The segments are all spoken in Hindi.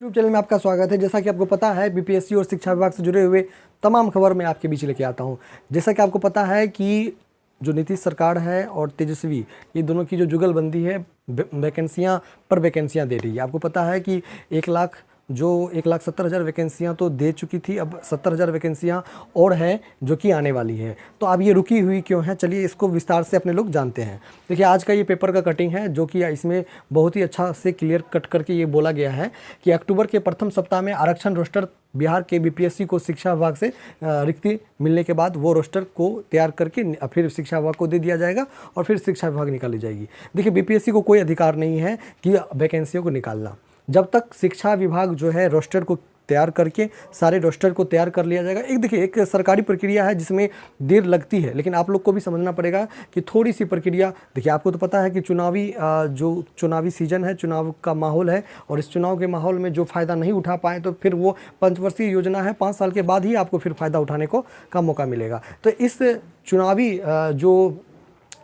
यूट्यूब चैनल में आपका स्वागत है। जैसा कि आपको पता है, बीपीएससी और शिक्षा विभाग से जुड़े हुए तमाम खबर मैं आपके बीच लेके आता हूं। जैसा कि आपको पता है कि जो नीतीश सरकार है और तेजस्वी, ये दोनों की जो जुगलबंदी है, वैकेंसियां पर वैकेंसियां दे रही है। आपको पता है कि 1,70,000 वैकेंसियां तो दे चुकी थी, अब 70,000 वैकेंसियां और हैं जो कि आने वाली है। तो अब ये रुकी हुई क्यों है, चलिए इसको विस्तार से अपने लोग जानते हैं। देखिए, आज का ये पेपर का कटिंग है जो कि इसमें बहुत ही अच्छा से क्लियर कट करके ये बोला गया है कि अक्टूबर के प्रथम सप्ताह में आरक्षण रोस्टर बिहार के बीपीएससी को शिक्षा विभाग से रिक्ति मिलने के बाद वो रोस्टर को तैयार करके फिर शिक्षा विभाग को दे दिया जाएगा और फिर शिक्षा विभाग निकाली जाएगी। देखिए, बीपीएससी को कोई अधिकार नहीं है कि वैकेंसियों को निकालना। जब तक शिक्षा विभाग जो है रोस्टर को तैयार करके सारे रोस्टर को तैयार कर लिया जाएगा। देखिए, एक सरकारी प्रक्रिया है जिसमें देर लगती है, लेकिन आप लोग को भी समझना पड़ेगा कि थोड़ी सी प्रक्रिया। देखिए, आपको तो पता है कि चुनावी सीजन है, चुनाव का माहौल है, और इस चुनाव के माहौल में जो फ़ायदा नहीं उठा पाए तो फिर वो पंचवर्षीय योजना है, 5 साल के बाद ही आपको फिर फ़ायदा उठाने का मौका मिलेगा। तो इस चुनावी जो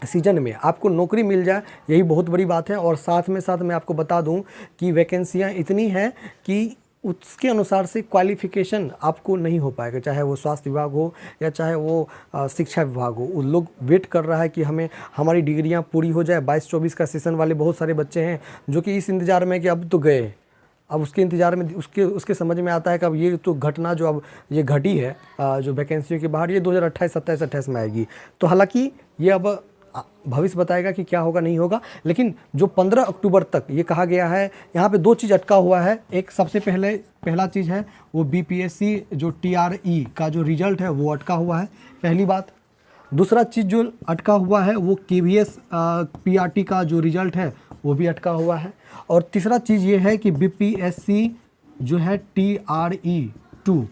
सीजन में आपको नौकरी मिल जाए, यही बहुत बड़ी बात है। और साथ में मैं आपको बता दूं कि वैकेंसियां इतनी हैं कि उसके अनुसार से क्वालिफिकेशन आपको नहीं हो पाएगा, चाहे वो स्वास्थ्य विभाग हो या चाहे वो शिक्षा विभाग हो। उन लोग वेट कर रहा है कि हमारी डिग्रियां पूरी हो जाए। 22-24 का सेशन वाले बहुत सारे बच्चे हैं जो कि इस इंतज़ार में कि अब तो गए, अब उसके इंतज़ार में उसके समझ में आता है कि अब ये तो घटना जो अब ये घटी है जो वैकेंसियों के बाहर, ये 2028, 27, 28 में आएगी। तो हालांकि ये अब भविष्य बताएगा कि क्या होगा नहीं होगा। लेकिन जो 15 अक्टूबर तक ये कहा गया है, यहाँ पे 2 चीज़ अटका हुआ है। एक सबसे पहला चीज़ है वो बीपीएससी जो टीआरई का जो रिजल्ट है वो अटका हुआ है, पहली बात। दूसरा चीज़ जो अटका हुआ है वो केवीएस पीआरटी का जो रिजल्ट है वो भी अटका हुआ है। और तीसरा चीज़ ये है कि बीपीएससी जो है टीआरई 2,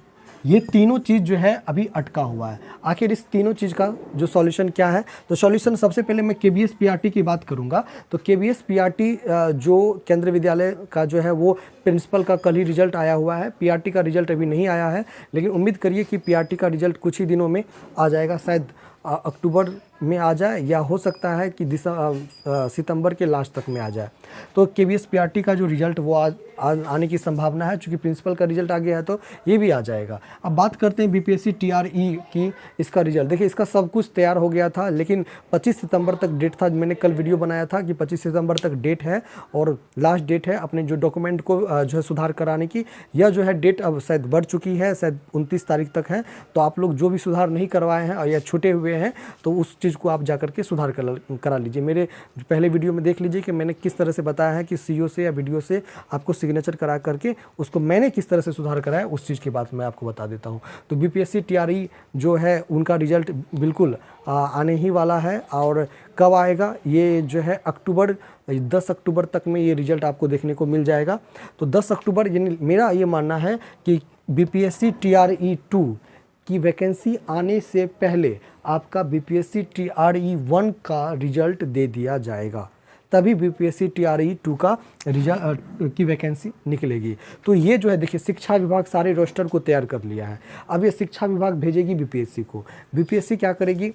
ये तीनों चीज़ जो है अभी अटका हुआ है। आखिर इस तीनों चीज़ का जो सॉल्यूशन क्या है, तो सॉल्यूशन सबसे पहले मैं केवीएस पीआरटी की बात करूंगा। तो केवीएस पीआरटी जो केंद्रीय विद्यालय का जो है वो प्रिंसिपल का कल ही रिजल्ट आया हुआ है। पीआरटी का रिजल्ट अभी नहीं आया है, लेकिन उम्मीद करिए कि पीआरटी का रिजल्ट कुछ ही दिनों में आ जाएगा। शायद अक्टूबर में आ जाए या हो सकता है कि सितंबर के लास्ट तक में आ जाए। तो केवीएस पीआरटी का जो रिज़ल्ट वो आने की संभावना है, चूँकि प्रिंसिपल का रिज़ल्ट आ गया है तो ये भी आ जाएगा। अब बात करते हैं बीपीएससी टीआरई की, इसका रिज़ल्ट। देखिए, इसका सब कुछ तैयार हो गया था, लेकिन 25 सितंबर तक डेट था। मैंने कल वीडियो बनाया था कि 25 सितंबर तक डेट है और लास्ट डेट है अपने जो डॉक्यूमेंट को जो है सुधार कराने की। यह जो है डेट अब शायद बढ़ चुकी है, शायद 29 तारीख तक है। तो आप लोग जो भी सुधार नहीं करवाए हैं या छूटे हुए हैं, तो उस चीज़ को आप जाकर के सुधार करा लीजिए। मेरे पहले वीडियो में देख लीजिए कि मैंने किस तरह से बताया है कि सीओ से या वीडियो से आपको सिग्नेचर करा करके उसको मैंने किस तरह से सुधार कराया, उस चीज़ की बात मैं आपको बता देता हूँ। तो बीपीएससी टीआरई जो है उनका रिजल्ट बिल्कुल आने ही वाला है। और कब आएगा, ये जो है 10 अक्टूबर तक में ये रिजल्ट आपको देखने को मिल जाएगा। तो 10 अक्टूबर, यानी मेरा ये मानना है कि बीपीएससी टीआरई 2 की वैकेंसी आने से पहले आपका बीपीएससी टीआरई 1 का रिजल्ट दे दिया जाएगा, तभी बीपीएससी टीआरई 2 का रिजल्ट की वैकेंसी निकलेगी। तो ये जो है, देखिए, शिक्षा विभाग सारे रोस्टर को तैयार कर लिया है। अब ये शिक्षा विभाग भेजेगी बीपीएससी को। बीपीएससी क्या करेगी,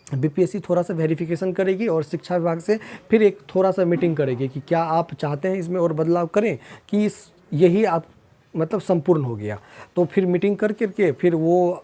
बीपीएससी थोड़ा सा वेरिफिकेशन करेगी और शिक्षा विभाग से फिर एक थोड़ा सा मीटिंग करेगी कि क्या आप चाहते हैं इसमें और बदलाव करें कि यही आप मतलब संपूर्ण हो गया। तो फिर मीटिंग करके फिर वो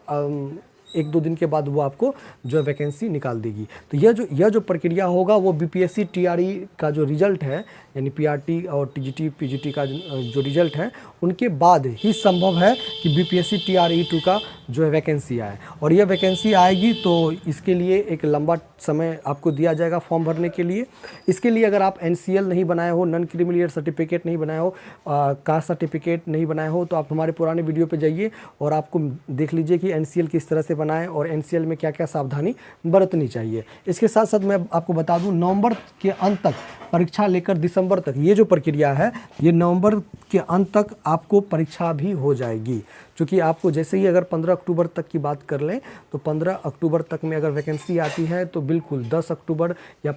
1-2 दिन के बाद वो आपको जो वैकेंसी निकाल देगी। तो यह जो प्रक्रिया होगा वो बीपीएससी टीआरई का जो रिजल्ट है, यानी पीआरटी और टीजीटी पीजीटी का जो रिजल्ट है, उनके बाद ही संभव है कि बीपीएससी टीआरई 2 का जो है वैकेंसी आए। और यह वैकेंसी आएगी तो इसके लिए एक लंबा समय आपको दिया जाएगा फॉर्म भरने के लिए। इसके लिए अगर आप एनसीएल नहीं बनाए हो, नॉन क्रीमी सर्टिफिकेट नहीं बनाए हो, कास्ट सर्टिफिकेट नहीं बनाए हो, तो आप हमारे पुराने वीडियो पे जाइए और आपको देख लीजिए कि एनसीएल किस तरह से बनाएं और एनसीएल में क्या क्या सावधानी बरतनी चाहिए। इसके साथ साथ मैं आपको बता दूं, नवंबर के अंत तक परीक्षा लेकर दिसंबर तक ये जो प्रक्रिया है, ये नवंबर के अंत तक आपको परीक्षा भी हो जाएगी। क्योंकि आपको जैसे ही अगर 15 अक्टूबर तक की बात कर लें, तो 15 अक्टूबर तक में अगर वैकेंसी आती है तो बिल्कुल 10 अक्टूबर या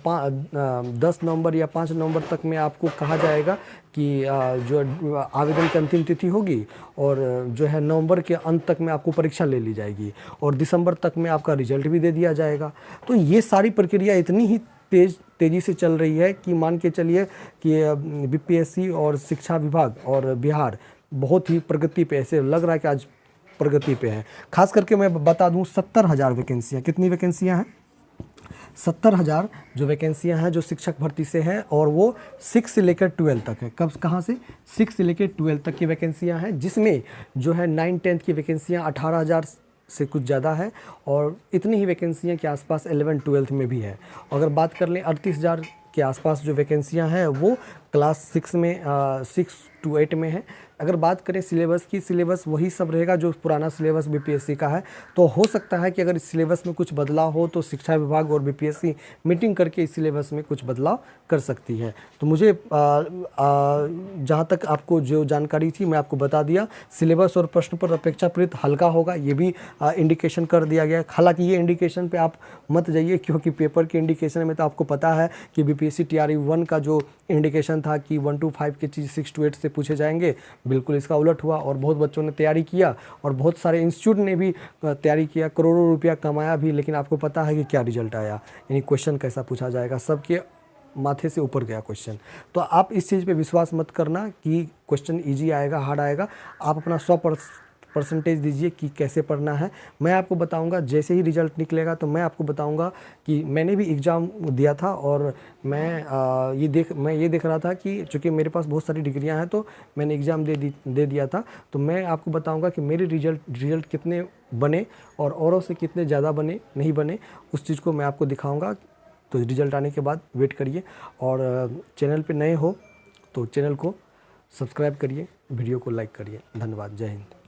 10 नवंबर या 5 नवंबर तक में आपको कहा जाएगा कि जो आवेदन की अंतिम तिथि होगी और जो है नवंबर के अंत तक में आपको परीक्षा ले ली जाएगी और दिसंबर तक में आपका रिजल्ट भी दे दिया जाएगा। तो ये सारी प्रक्रिया इतनी ही तेज़ी से चल रही है कि मान के चलिए कि बीपीएससी और शिक्षा विभाग और बिहार बहुत ही प्रगति पे, ऐसे लग रहा है कि आज प्रगति पे है। खास करके मैं बता दूं 70,000 वैकेंसियाँ, कितनी वैकेंसियाँ हैं? 70,000 जो वैकेंसियां हैं जो शिक्षक भर्ती से हैं, और वो 6 से लेकर 12 तक है। कब कहाँ से? 6 से लेकर 12 तक की वैकेंसियां हैं, जिसमें जो है 9-10 की वैकेंसियां 18,000 से कुछ ज़्यादा है, और इतनी ही वैकेंसियां के आसपास 11-12 में भी है। अगर बात कर लें 38,000 के आसपास जो वैकेंसियां हैं वो क्लास 6 में 6 to 8 में है। अगर बात करें सिलेबस की, सिलेबस वही सब रहेगा जो पुराना सिलेबस बीपीएससी का है। तो हो सकता है कि अगर इस सिलेबस में कुछ बदलाव हो तो शिक्षा विभाग और बीपीएससी मीटिंग करके इस सिलेबस में कुछ बदलाव कर सकती है। तो मुझे जहाँ तक आपको जो जानकारी थी मैं आपको बता दिया। सिलेबस और प्रश्न पत्र अपेक्षाकृत हल्का होगा, ये भी इंडिकेशन कर दिया गया। हालांकि ये इंडिकेशन पे आप मत जाइए, क्योंकि पेपर के इंडिकेशन में तो आपको पता है कि बीपीएससी टीआरई 1 का जो इंडिकेशन था कि 1 to 5 के चीज़ 6 to 8 से पूछे जाएंगे, बिल्कुल इसका उलट हुआ और बहुत बच्चों ने तैयारी किया और बहुत सारे इंस्टीट्यूट ने भी तैयारी किया, करोड़ों रुपया कमाया भी, लेकिन आपको पता है कि क्या रिजल्ट आया, यानी क्वेश्चन कैसा पूछा जाएगा, सबके माथे से ऊपर गया क्वेश्चन। तो आप इस चीज़ पे विश्वास मत करना कि क्वेश्चन इजी आएगा, हार्ड आएगा। आप अपना 100% दीजिए कि कैसे पढ़ना है। मैं आपको बताऊंगा जैसे ही रिजल्ट निकलेगा, तो मैं आपको बताऊंगा कि मैंने भी एग्ज़ाम दिया था और मैं ये देख रहा था कि चूँकि मेरे पास बहुत सारी डिग्रियां हैं तो मैंने एग्ज़ाम दे दिया था। तो मैं आपको बताऊंगा कि मेरे रिजल्ट कितने बने और औरों से कितने ज़्यादा बने, नहीं बने, उस चीज़ को मैं आपको दिखाऊँगा। तो रिजल्ट आने के बाद वेट करिए, और चैनल पे नए हो तो चैनल को सब्सक्राइब करिए, वीडियो को लाइक करिए। धन्यवाद। जय हिंद।